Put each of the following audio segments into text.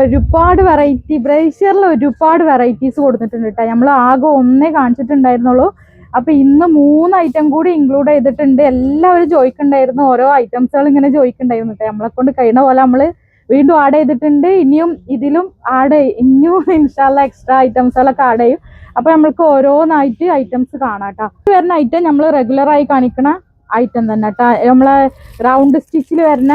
ഒരുപാട് വെറൈറ്റി ബ്രേഷ്യറിൽ ഒരുപാട് വെറൈറ്റീസ് കൊടുത്തിട്ടുണ്ട് കേട്ടോ. നമ്മൾ ആകെ ഒന്നേ കാണിച്ചിട്ടുണ്ടായിരുന്നുള്ളൂ. അപ്പൊ ഇന്ന് 3 ഐറ്റം കൂടി ഇൻക്ലൂഡ് ചെയ്തിട്ടുണ്ട്. എല്ലാവരും ചോദിക്കണ്ടായിരുന്നു, ഓരോ ഐറ്റംസുകൾ ഇങ്ങനെ ചോദിക്കണ്ടായിരുന്നു കേട്ടോ. നമ്മളെ കൊണ്ട് കഴിയുന്ന പോലെ നമ്മൾ വീണ്ടും ആഡ് ചെയ്തിട്ടുണ്ട്. ഇനിയും ഇതിലും ഇനിയും ഇൻഷാല്ല എക്സ്ട്രാ ഐറ്റംസുകളൊക്കെ ആഡ് ചെയ്യും. അപ്പൊ നമ്മൾക്ക് ഓരോന്നായിട്ട് ഐറ്റംസ് കാണാം കേട്ടോ. വരുന്ന ഐറ്റം നമ്മൾ റെഗുലർ ആയി കാണിക്കണ ഐറ്റം തന്നെ കേട്ടോ. നമ്മളെ റൗണ്ട് സ്റ്റിച്ചിൽ വരുന്ന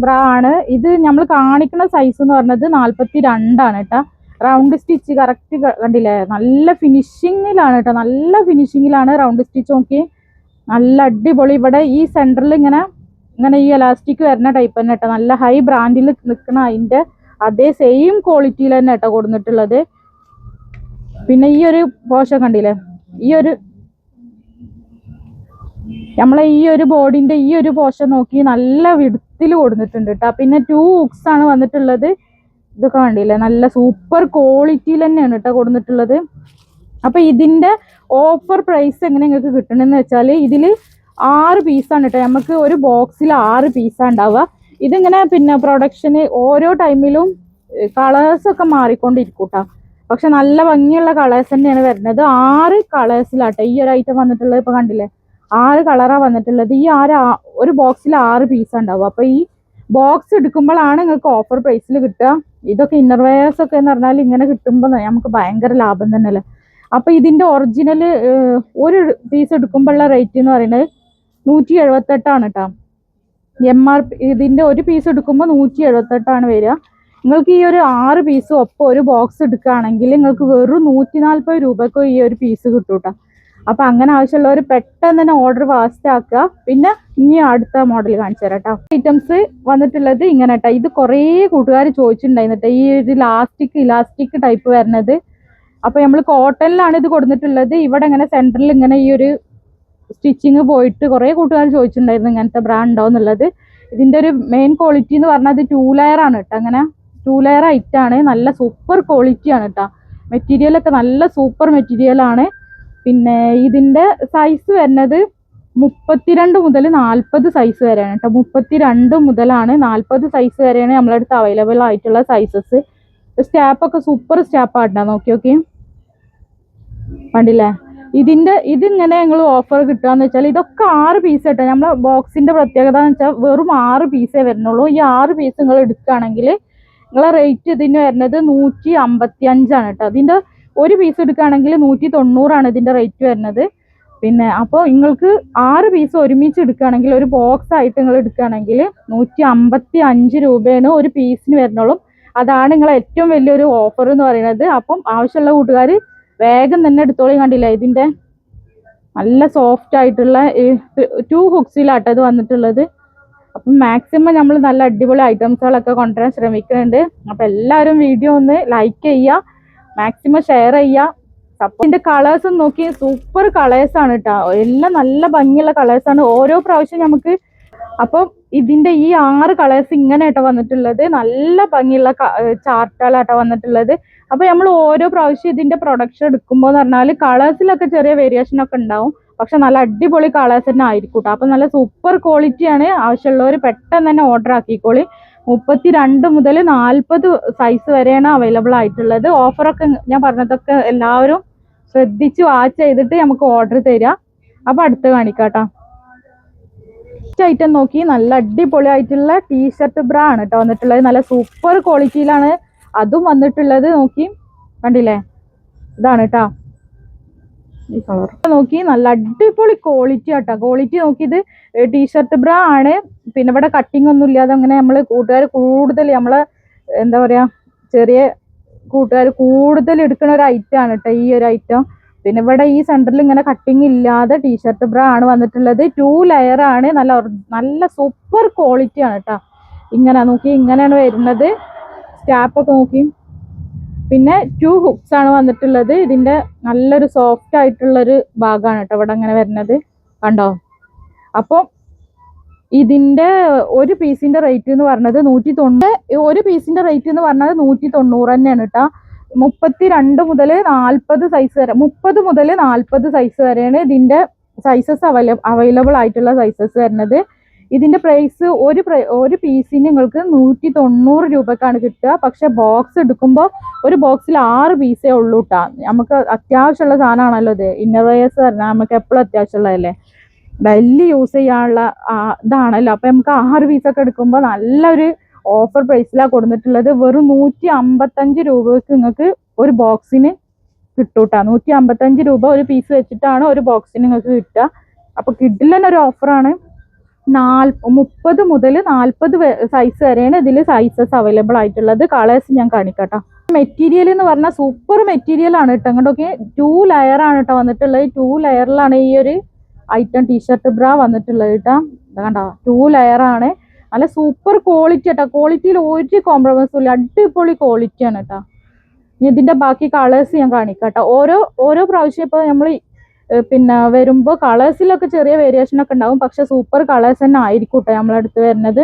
ബ്രാ ആണ് ഇത്. നമ്മൾ കാണിക്കുന്ന സൈസ് എന്ന് പറഞ്ഞത് 42 കേട്ടോ. റൗണ്ട് സ്റ്റിച്ച് കറക്റ്റ് കണ്ടില്ലേ, നല്ല ഫിനിഷിങ്ങിലാണ് കേട്ടോ. നല്ല ഫിനിഷിങ്ങിലാണ് റൗണ്ട് സ്റ്റിച്ച്. നോക്കി നല്ല അടിപൊളി. ഇവിടെ ഈ സെന്ററിൽ ഇങ്ങനെ ഈ എലാസ്റ്റിക് വരുന്ന ടൈപ്പ് തന്നെ കേട്ടോ. നല്ല ഹൈ ബ്രാൻഡിൽ നിൽക്കുന്ന അതിന്റെ അതേ സെയിം ക്വാളിറ്റിയിൽ തന്നെ കേട്ടോ കൊടുത്തിട്ടുള്ളത്. പിന്നെ ഈ ഒരു പോർഷൻ കണ്ടില്ലേ, നമ്മളെ ഈ ഒരു ബോർഡിന്റെ ഈ ഒരു പോർഷൻ നോക്കി നല്ല വിടുത്തിൽ കൊടുത്തിട്ടുണ്ട് കേട്ടോ. പിന്നെ 2 ഹുക്സ് ആണ് വന്നിട്ടുള്ളത്. ഇതൊക്കെ കണ്ടില്ലേ, നല്ല സൂപ്പർ ക്വാളിറ്റിയിൽ തന്നെയാണ് കേട്ടോ കൊടുത്തിട്ടുള്ളത്. അപ്പൊ ഇതിന്റെ ഓഫർ പ്രൈസ് എങ്ങനെ നിങ്ങൾക്ക് കിട്ടണമെന്ന് വെച്ചാൽ ഇതിൽ 6 പീസാണ് കേട്ടോ. നമുക്ക് ഒരു ബോക്സിൽ 6 പീസാണ് ഉണ്ടാവുക. ഇതിങ്ങനെ പിന്നെ പ്രൊഡക്ഷന് ഓരോ ടൈമിലും കളേഴ്സൊക്കെ മാറിക്കൊണ്ടിരിക്കും കേട്ടോ. പക്ഷെ നല്ല ഭംഗിയുള്ള കളേഴ്സ് തന്നെയാണ് വരുന്നത്. 6 കളേഴ്സിലാട്ടോ ഈ ഒരു ഐറ്റം വന്നിട്ടുള്ളത്. ഇപ്പൊ കണ്ടില്ലേ, 6 കളറാണ് വന്നിട്ടുള്ളത്. ഈ ഒരു ബോക്സിൽ 6 പീസാണ് ഉണ്ടാവുക. അപ്പൊ ഈ ബോക്സ് എടുക്കുമ്പോഴാണ് നിങ്ങൾക്ക് ഓഫർ പ്രൈസിൽ കിട്ടുക. ഇതൊക്കെ ഇന്നർവെയർസ് ഒക്കെ എന്ന് പറഞ്ഞാൽ ഇങ്ങനെ കിട്ടുമ്പോൾ നമുക്ക് ഭയങ്കര ലാഭം തന്നെയല്ലേ. അപ്പൊ ഇതിന്റെ ഒറിജിനൽ ഒരു പീസ് എടുക്കുമ്പോഴുള്ള റേറ്റ് എന്ന് പറയുന്നത് 178 കേട്ടോ. MRP ഇതിന്റെ ഒരു പീസ് എടുക്കുമ്പോൾ 178 വരിക. നിങ്ങൾക്ക് ഈ ഒരു 6 പീസും ഒപ്പം ഒരു ബോക്സ് എടുക്കുകയാണെങ്കിൽ നിങ്ങൾക്ക് വെറും 140 രൂപക്കോ ഈ ഒരു പീസ് കിട്ടും കേട്ടോ. അപ്പൊ അങ്ങനെ ആവശ്യമുള്ളവർ പെട്ടെന്ന് തന്നെ ഓർഡർ ഫാസ്റ്റ് ആക്കുക. പിന്നെ ഇനി അടുത്ത മോഡൽ കാണിച്ചു തരാം കേട്ടോ. ഐറ്റംസ് വന്നിട്ടുള്ളത് ഇങ്ങനെ കേട്ടോ. ഇത് കുറേ കൂട്ടുകാർ ചോദിച്ചിട്ടുണ്ടായിരുന്നു ഈ ഒരു ഇലാസ്റ്റിക് ടൈപ്പ് വരുന്നത്. അപ്പൊ നമ്മൾ കോട്ടണിലാണ് ഇത് കൊടുത്തിട്ടുള്ളത്. ഇവിടെ ഇങ്ങനെ സെന്ററിൽ ഇങ്ങനെ ഈ ഒരു സ്റ്റിച്ചിങ് പോയിട്ട് കുറേ കൂട്ടുകാർ ചോദിച്ചിട്ടുണ്ടായിരുന്നു ഇങ്ങനത്തെ ബ്രാൻഡ് ഉണ്ടോ എന്നുള്ളത്. ഇതിന്റെ ഒരു മെയിൻ ക്വാളിറ്റി എന്ന് പറഞ്ഞാൽ 2 ലെയർ ആണ് കേട്ടോ. അങ്ങനെ 2 ലെയർ ഐറ്റാണ്. നല്ല സൂപ്പർ ക്വാളിറ്റി ആണ് കേട്ടോ. മെറ്റീരിയലൊക്കെ നല്ല സൂപ്പർ മെറ്റീരിയൽ ആണ്. പിന്നെ ഇതിന്റെ സൈസ് വരുന്നത് 32 മുതൽ 40 സൈസ് വരെയാണ് കേട്ടോ. 32 മുതലാണ് 40 സൈസ് വരെയാണ് നമ്മളെ അടുത്ത് അവൈലബിൾ ആയിട്ടുള്ള സൈസസ്. സ്റ്റാപ്പൊക്കെ സൂപ്പർ സ്റ്റാപ്പാണ്. നോക്കി കണ്ടില്ലേ. ഇതിങ്ങനെ ഞങ്ങൾ ഓഫർ കിട്ടുകയെന്ന് വെച്ചാൽ ഇതൊക്കെ 6 പീസ് കേട്ടോ. നമ്മളെ ബോക്സിന്റെ പ്രത്യേകത എന്ന് വെച്ചാൽ വെറും 6 പീസേ വരുന്നുള്ളൂ. ഈ 6 പീസ് നിങ്ങൾ എടുക്കുകയാണെങ്കിൽ നിങ്ങളെ റേറ്റ് ഇതിന് വരുന്നത് 155 കേട്ടോ. അതിന്റെ ഒരു പീസ് എടുക്കുകയാണെങ്കിൽ 190 ഇതിന്റെ റേറ്റ് വരുന്നത്. പിന്നെ അപ്പോൾ നിങ്ങൾക്ക് 6 പീസ് ഒരുമിച്ച് എടുക്കുകയാണെങ്കിൽ ഒരു ബോക്സ് ആയിട്ട് നിങ്ങൾ എടുക്കുകയാണെങ്കിൽ 155 രൂപയാണ് ഒരു പീസിന് വരുന്നുള്ളൂ. അതാണ് നിങ്ങളെ ഏറ്റവും വലിയൊരു ഓഫർ എന്ന് പറയുന്നത്. അപ്പം ആവശ്യമുള്ള കൂട്ടുകാർ വേഗം തന്നെ എടുത്തോളി. കണ്ടില്ല, ഇതിന്റെ നല്ല സോഫ്റ്റ് ആയിട്ടുള്ള 2 ഹുക്സിലാട്ടോ ഇത് വന്നിട്ടുള്ളത്. അപ്പം മാക്സിമം നമ്മൾ നല്ല അടിപൊളി ഐറ്റംസുകളൊക്കെ കൊണ്ടുവരാൻ ശ്രമിക്കുന്നുണ്ട്. അപ്പൊ എല്ലാവരും വീഡിയോ ഒന്ന് ലൈക്ക് ചെയ്യുക, മാക്സിമം ഷെയർ ചെയ്യുക. ഇതിന്റെ കളേഴ്സും നോക്കി സൂപ്പർ കളേഴ്സ് ആണ് കേട്ടോ. എല്ലാം നല്ല ഭംഗിയുള്ള കളേഴ്സ് ആണ് ഓരോ പ്രാവശ്യം നമുക്ക്. അപ്പം ഇതിന്റെ ഈ 6 കളേഴ്സ് ഇങ്ങനെ കേട്ടോ വന്നിട്ടുള്ളത്. നല്ല ഭംഗിയുള്ള ചാർട്ടുകളാട്ടോ വന്നിട്ടുള്ളത്. അപ്പൊ നമ്മൾ ഓരോ പ്രാവശ്യം ഇതിന്റെ പ്രൊഡക്ഷൻ എടുക്കുമ്പോൾ എന്ന് പറഞ്ഞാൽ കളേഴ്സിലൊക്കെ ചെറിയ വേരിയേഷൻ ഒക്കെ ഉണ്ടാവും. പക്ഷെ നല്ല അടിപൊളി കളേഴ്സ് തന്നെ ആയിരിക്കും കേട്ടോ. അപ്പൊ നല്ല സൂപ്പർ ക്വാളിറ്റിയാണ്. ആവശ്യമുള്ളവർ പെട്ടെന്ന് തന്നെ ഓർഡർ ആക്കിക്കോളി. 32 മുതൽ 40 സൈസ് വരെയാണ് അവൈലബിൾ ആയിട്ടുള്ളത്. ഓഫറൊക്കെ ഞാൻ പറഞ്ഞതൊക്കെ എല്ലാവരും ശ്രദ്ധിച്ച് വാച്ച് ചെയ്തിട്ട് നമുക്ക് ഓർഡർ തരാം. അപ്പൊ അടുത്ത് കാണിക്കാട്ടോ. ഐറ്റം നോക്കി നല്ല അടിപൊളി ആയിട്ടുള്ള ടീഷർട്ട് ബ്രാ ആണ് കേട്ടോ വന്നിട്ടുള്ളത്. നല്ല സൂപ്പർ ക്വാളിറ്റിയിലാണ് അതും വന്നിട്ടുള്ളത്. നോക്കി കണ്ടില്ലേ, ഇതാണ് കേട്ടോ ഈ കളർ. നോക്കി നല്ല അടിപൊളി ക്വാളിറ്റി ആട്ടോ. ക്വാളിറ്റി നോക്കിയത് ടീഷർട്ട് ബ്രാ ആണ്. പിന്നെ ഇവിടെ കട്ടിങ് ഒന്നും ഇല്ലാതെ അങ്ങനെ നമ്മൾ കൂട്ടുകാർ കൂടുതൽ നമ്മളെ എന്താ പറയാ ചെറിയ കൂട്ടുകാർ കൂടുതൽ എടുക്കുന്ന ഒരു ഐറ്റം ആണ് കേട്ടോ ഈ ഒരു ഐറ്റം. പിന്നെ ഇവിടെ ഈ സെന്ററിൽ ഇങ്ങനെ കട്ടിങ് ഇല്ലാതെ ടീഷർട്ട് ബ്രാ ആണ് വന്നിട്ടുള്ളത്. 2 ലെയർ ആണ്. നല്ല സൂപ്പർ ക്വാളിറ്റി ആണ് കേട്ടോ. ഇങ്ങനെ നോക്കി ഇങ്ങനെയാണ് വരുന്നത്. സ്റ്റാപ്പൊക്കെ നോക്കി. പിന്നെ 2 ഹുക്സ് ആണ് വന്നിട്ടുള്ളത്. ഇതിന്റെ നല്ലൊരു സോഫ്റ്റ് ആയിട്ടുള്ളൊരു ഭാഗമാണ് കേട്ടോ ഇവിടെ അങ്ങനെ വരുന്നത്. കണ്ടോ. അപ്പോൾ ഇതിന്റെ ഒരു പീസിന്റെ റേറ്റ് എന്ന് പറഞ്ഞത് 190. ഒരു പീസിന്റെ റേറ്റ് എന്ന് പറഞ്ഞത് 190 തന്നെയാണ് കേട്ടോ. 32 മുതൽ 40 സൈസ് വരെ 30 മുതൽ 40 സൈസ് വരെയാണ് ഇതിന്റെ സൈസസ് അവൈലബിൾ ആയിട്ടുള്ള സൈസസ് വരുന്നത്. ഇതിന്റെ പ്രൈസ് ഒരു പീസിന് നിങ്ങൾക്ക് 190 രൂപക്കാണ് കിട്ടുക. പക്ഷെ ബോക്സ് എടുക്കുമ്പോൾ ഒരു ബോക്സിൽ 6 പീസേ ഉള്ളൂ കേട്ടോ. നമുക്ക് അത്യാവശ്യമുള്ള സാധനമാണല്ലോ ഇത്. ഇന്നർവെയേഴ്സ് പറഞ്ഞാൽ നമുക്ക് എപ്പോഴും അത്യാവശ്യമുള്ളതല്ലേ, ഡെയിലി യൂസ് ചെയ്യാനുള്ള ഇതാണല്ലോ. അപ്പൊ നമുക്ക് 6 പീസൊക്കെ എടുക്കുമ്പോൾ നല്ലൊരു ഓഫർ പ്രൈസിലാണ് കൊടുത്തിട്ടുള്ളത്. വെറും 155 രൂപയ്ക്ക് നിങ്ങൾക്ക് ഒരു ബോക്സിന് കിട്ടൂട്ടാ. 155 രൂപ ഒരു പീസ് വെച്ചിട്ടാണ് ഒരു ബോക്സിന് നിങ്ങൾക്ക് കിട്ടുക. അപ്പൊ കിഡിലന്നെ ഒരു ഓഫറാണ്. 30 മുതൽ 40 സൈസ് വരെയാണ് ഇതിൽ സൈസസ് അവൈലബിൾ ആയിട്ടുള്ളത്. കളേഴ്സ് ഞാൻ കാണിക്കട്ടോ. മെറ്റീരിയൽ എന്ന് പറഞ്ഞാൽ സൂപ്പർ മെറ്റീരിയൽ ആണ് കേട്ടോ. അങ്ങോട്ടൊക്കെ 2 ലെയർ ആണ് കേട്ടോ വന്നിട്ടുള്ളത്. 2 ലെയറിലാണ് ഈ ഒരു ഐറ്റം ടീഷർട്ട് ബ്രാ വന്നിട്ടുള്ളത് കേട്ടോ. കണ്ടോ, 2 ലെയർ ആണ്. നല്ല സൂപ്പർ ക്വാളിറ്റി കേട്ടോ. ക്വാളിറ്റിയിൽ ഒരു കോംപ്രമൈസും ഇല്ല. അടിപൊളി ക്വാളിറ്റിയാണ് കേട്ടോ. ഇനി ഇതിന്റെ ബാക്കി കളേഴ്സ് ഞാൻ കാണിക്കട്ടോ. ഓരോ പ്രാവശ്യം ഇപ്പൊ നമ്മൾ പിന്നെ വരുമ്പോൾ കളേഴ്സിലൊക്കെ ചെറിയ വേരിയേഷൻ ഒക്കെ ഉണ്ടാവും. പക്ഷെ സൂപ്പർ കളേഴ്സ് തന്നെ ആയിരിക്കും കേട്ടോ നമ്മളടുത്ത് വരുന്നത്.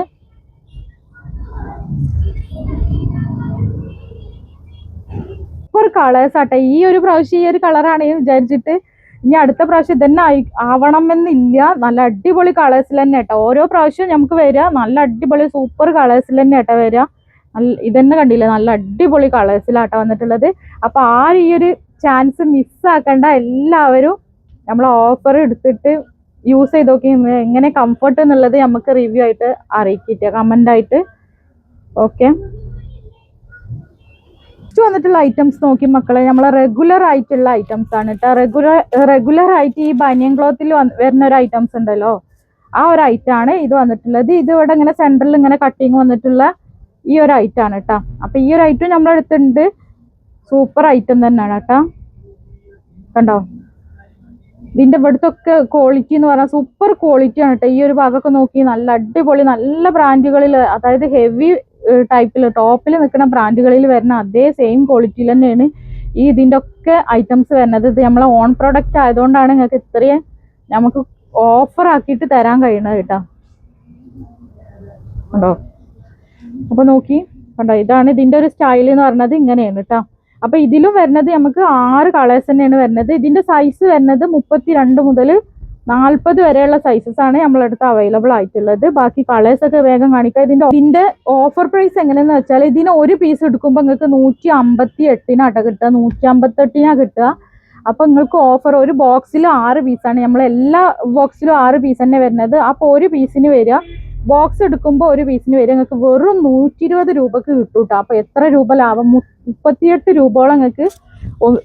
സൂപ്പർ കളേഴ്സ് ആട്ടെ. ഈ ഒരു പ്രാവശ്യം ഈ ഒരു കളറാണ് വിചാരിച്ചിട്ട് ഇനി അടുത്ത പ്രാവശ്യം ഇതന്നെ ആവണമെന്നില്ല. നല്ല അടിപൊളി കളേഴ്സിൽ തന്നെ കേട്ടോ ഓരോ പ്രാവശ്യവും നമുക്ക് വരിക. നല്ല അടിപൊളി സൂപ്പർ കളേഴ്സിൽ തന്നെ കേട്ടോ വരിക. ഇതന്നെ കണ്ടില്ലേ, നല്ല അടിപൊളി കളേഴ്സിലാട്ടോ വന്നിട്ടുള്ളത്. അപ്പൊ ഈ ഒരു ചാൻസ് മിസ്സാക്കണ്ട. എല്ലാവരും നമ്മൾ ഓഫർ എടുത്തിട്ട് യൂസ് ചെയ്ത് നോക്കി എങ്ങനെ കംഫർട്ട് എന്നുള്ളത് നമുക്ക് റിവ്യൂ ആയിട്ട് അറിയിക്കില്ല, കമന്റ് ആയിട്ട്. ഓക്കെ, വന്നിട്ടുള്ള ഐറ്റംസ് നോക്കി മക്കളെ, നമ്മളെ റെഗുലർ ആയിട്ടുള്ള ഐറ്റംസ് ആണ് കേട്ടോ. റെഗുലർ ആയിട്ട് ഈ ബനിയൻ ക്ലോത്തിൽ വരുന്ന ഒരു ഐറ്റംസ് ഉണ്ടല്ലോ, ആ ഒരു ഐറ്റം ആണ് ഇത് വന്നിട്ടുള്ളത്. ഇത് ഇവിടെ ഇങ്ങനെ സെന്ററിൽ ഇങ്ങനെ കട്ടിങ് വന്നിട്ടുള്ള ഈ ഒരു ഐറ്റം ആണ് കേട്ടോ. അപ്പൊ ഈ ഒരു ഐറ്റം നമ്മുടെ അടുത്തുണ്ട്. സൂപ്പർ ഐറ്റം തന്നെയാണ് കേട്ടോ. കണ്ടോ, ഇതിന്റെ ഇവിടുത്തെ ക്വാളിറ്റി എന്ന് പറഞ്ഞാൽ സൂപ്പർ ക്വാളിറ്റി ആണ് കേട്ടോ. ഈ ഒരു ഭാഗമൊക്കെ നോക്കി നല്ല അടിപൊളി, നല്ല ബ്രാൻഡുകളിൽ, അതായത് ഹെവി ടൈപ്പിൽ ടോപ്പിൽ നിൽക്കുന്ന ബ്രാൻഡുകളിൽ വരുന്ന അതേ സെയിം ക്വാളിറ്റിയിൽ തന്നെയാണ് ഈ ഇതിന്റെ ഒക്കെ ഐറ്റംസ് വരുന്നത്. ഇത് നമ്മളെ ഓൺ പ്രൊഡക്റ്റ് ആയതുകൊണ്ടാണ് നിങ്ങൾക്ക് ഇത്രയും നമുക്ക് ഓഫർ ആക്കിയിട്ട് തരാൻ കഴിയണത് കേട്ടോ. കണ്ടോ, അപ്പൊ നോക്കി കണ്ടോ, ഇതാണ് ഇതിന്റെ ഒരു സ്റ്റൈൽ എന്ന് പറഞ്ഞത്. ഇങ്ങനെയാണ് കേട്ടോ. അപ്പൊ ഇതിലും വരുന്നത് നമുക്ക് 6 കളേഴ്സ് തന്നെയാണ് വരുന്നത്. ഇതിന്റെ സൈസ് വരുന്നത് 32 മുതൽ 40 വരെയുള്ള സൈസസ് ആണ് നമ്മളടുത്ത് അവൈലബിൾ ആയിട്ടുള്ളത്. ബാക്കി കളേഴ്സ് ഒക്കെ വേഗം കാണിക്കാം. ഇതിന്റെ ഓഫർ പ്രൈസ് എങ്ങനെയാന്ന് വെച്ചാൽ, ഇതിന് ഒരു പീസ് എടുക്കുമ്പോൾ നിങ്ങൾക്ക് 158 കിട്ടുക, 158 കിട്ടുക. അപ്പൊ നിങ്ങൾക്ക് ഓഫർ ഒരു ബോക്സിൽ 6 പീസാണ്. നമ്മൾ എല്ലാ ബോക്സിലും 6 പീസ് തന്നെ വരുന്നത്. അപ്പൊ ഒരു പീസിന് വരിക, ബോക്സ് എടുക്കുമ്പോൾ ഒരു പീസിന് വരിക നിങ്ങൾക്ക് വെറും 120 രൂപക്ക് കിട്ടും കേട്ടോ. അപ്പൊ എത്ര രൂപ ലാഭം? 38 രൂപയോളം നിങ്ങൾക്ക്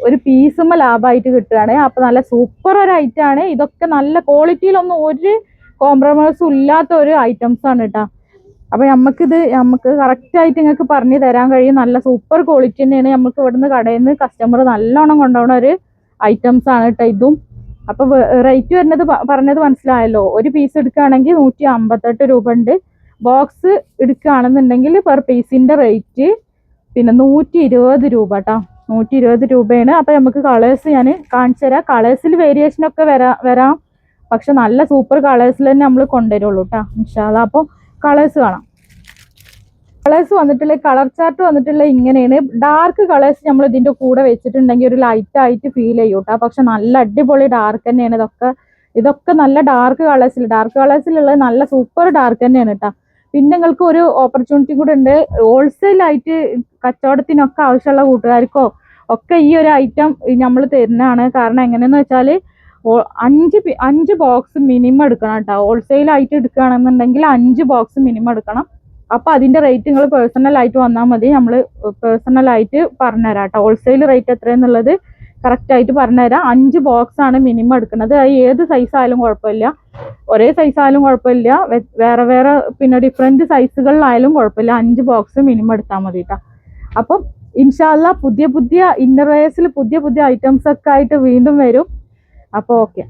ഒരു പീസുമ്മ ലാഭമായിട്ട് കിട്ടുകയാണ്. അപ്പൊ നല്ല സൂപ്പർ ഒരു ഐറ്റം ആണ്. ഇതൊക്കെ നല്ല ക്വാളിറ്റിയിലൊന്നും ഒരു കോംപ്രമൈസും ഇല്ലാത്ത ഒരു ഐറ്റംസ് ആണ് കേട്ടോ. അപ്പൊ നമുക്ക് കറക്റ്റ് ആയിട്ട് നിങ്ങൾക്ക് പറഞ്ഞു തരാൻ കഴിയും. നല്ല സൂപ്പർ ക്വാളിറ്റി തന്നെയാണ്. നമുക്ക് ഇവിടുന്ന് കടയിൽ നിന്ന് കസ്റ്റമർ നല്ലോണം കൊണ്ടുപോകുന്ന ഒരു ഐറ്റംസ് ആണ് കേട്ടോ ഇതും. അപ്പൊ റേറ്റ് വരുന്നത് പറഞ്ഞത് മനസ്സിലായല്ലോ. ഒരു പീസ് എടുക്കുകയാണെങ്കിൽ 158 രൂപ ഉണ്ട്. ബോക്സ് എടുക്കുകയാണെന്നുണ്ടെങ്കിൽ പെർ പീസിന്റെ റേറ്റ് പിന്നെ 120 രൂപ കേട്ടോ. 120 രൂപയാണ്. അപ്പൊ നമുക്ക് കളേഴ്സ് ഞാൻ കാണിച്ചു തരാം. കളേഴ്സിൽ വേരിയേഷൻ ഒക്കെ വരാം. പക്ഷെ നല്ല സൂപ്പർ കളേഴ്സിൽ തന്നെ നമ്മൾ കൊണ്ടുവരുള്ളൂ കേട്ടോ ഇൻഷാ അല്ലാഹ്. അപ്പോൾ കളേഴ്സ് കാണാം. കളേഴ്സ് വന്നിട്ടുള്ള കളർ ചാർട്ട് വന്നിട്ടുള്ള ഇങ്ങനെയാണ്. ഡാർക്ക് കളേഴ്സ് നമ്മൾ ഇതിന്റെ കൂടെ വെച്ചിട്ടുണ്ടെങ്കിൽ ഒരു ലൈറ്റ് ആയിട്ട് ഫീൽ ചെയ്യും കേട്ടോ. പക്ഷെ നല്ല അടിപൊളി ഡാർക്ക് തന്നെയാണ് ഇതൊക്കെ നല്ല ഡാർക്ക് കളേഴ്സിലുള്ള നല്ല സൂപ്പർ ഡാർക്ക് തന്നെയാണ് കേട്ടോ. പിന്നെ നിങ്ങൾക്ക് ഒരു ഓപ്പർച്യൂണിറ്റി കൂടെ ഉണ്ട്. ഹോൾസെയിൽ ആയിട്ട് കച്ചവടത്തിനൊക്കെ ആവശ്യമുള്ള കൂട്ടുകാർക്കോ ഒക്കെ ഈ ഒരു ഐറ്റം നമ്മൾ തരുന്നതാണ്. കാരണം എങ്ങനെയെന്ന് വെച്ചാൽ 5 ബോക്സ് മിനിമം എടുക്കണം കേട്ടോ. ഹോൾസെയിൽ ആയിട്ട് എടുക്കുകയാണെന്നുണ്ടെങ്കിൽ 5 ബോക്സ് മിനിമം എടുക്കണം. അപ്പൊ അതിന്റെ റേറ്റ് നിങ്ങൾ പേഴ്സണൽ ആയിട്ട് വന്നാൽ മതി. നമ്മൾ പേഴ്സണൽ ആയിട്ട് പറഞ്ഞുതരാം കേട്ടോ. ഹോൾസെയിൽ റേറ്റ് എത്രയെന്നുള്ളത് കറക്റ്റ് ആയിട്ട് പറഞ്ഞുതരാം. 5 ബോക്സ് ആണ് മിനിമം എടുക്കുന്നത്. അത് ഏത് സൈസ് ആയാലും കുഴപ്പമില്ല, ഒരേ സൈസ് ആയാലും കുഴപ്പമില്ല, വേറെ പിന്നെ ഡിഫറെന്റ് സൈസുകളിലായാലും കുഴപ്പമില്ല. 5 ബോക്സ് മിനിമം എടുത്താൽ മതി കേട്ടോ. അപ്പം ഇൻഷാ അല്ലാഹ് പുതിയ ഇന്നർവെയേഴ്സിൽ പുതിയ ഐറ്റംസ് ഒക്കെ ആയിട്ട് വീണ്ടും വരും. അപ്പോൾ ഓക്കെ.